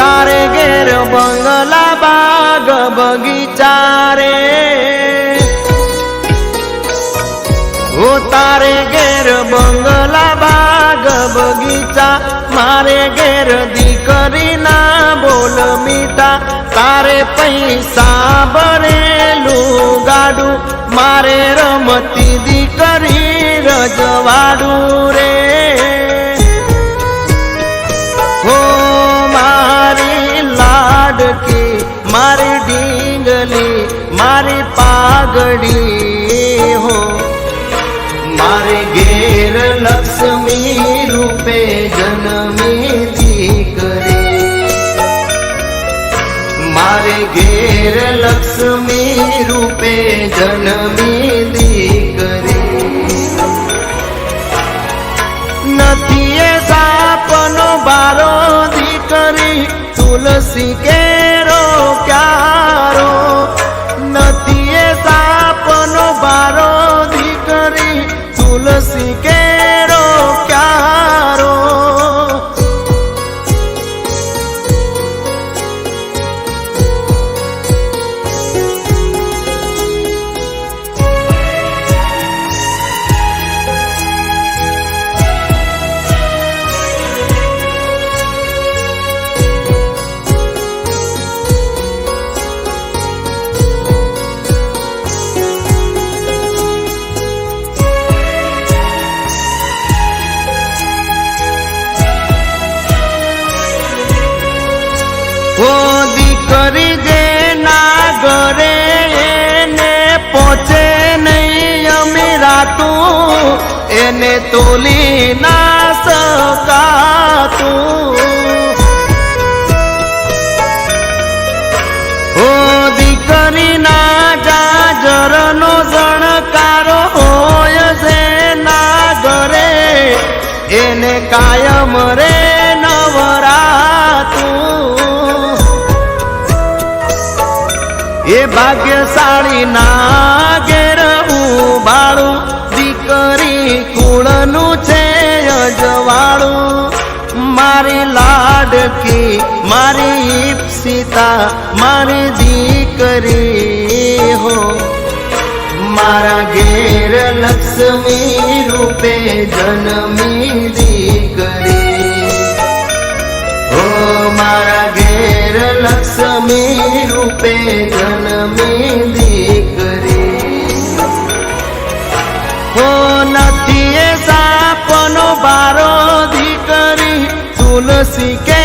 तारे घेर बंगला बाग बगीचा रे, ओ तारे घेर बंगला बाग बगीचा, मारे घेर दीकरी ना बोल मीठा, तारे पैसा भरेलू गाडू, मारे रमती दीकरी रजवाडू रे। हो मारी लाडकी मारी ढींगली मारी पागड़ी हो, मारे घेर लक्ष्मी रूपे जन्मी दीकरी, मारे घेर लक्ष्मी रूपे जन्मी दीकरी। नथी ए सापनो बारो दीकरी, तुलसी केरो क्यारो, नथी ए सापनो बारो दीकरी, तुलसी केरो क्यारो। ओ दीकरी जे ना घरे एने पहुंचे नहीं अमीरातू, एने तोली ना सकातू। ओ दीकरी ना जाजरनो जणकारो होय जे ना घरे, एने कायम रे नवरातू। ए भाग्यशाળી ना घेर उबाळू, दीकरी कुळનું છે અજવાળું, મારી લાડકી મારી ઈપ્સિતા મારી દીકરી हो, मारा घेर लक्ष्मी रूपे जन्मी दीकरी, हो मारा घेर लक्ष्मी रूपे जन्मी दीकरी। हो नथी ए सापनो बारो दीकरी, तुलसी के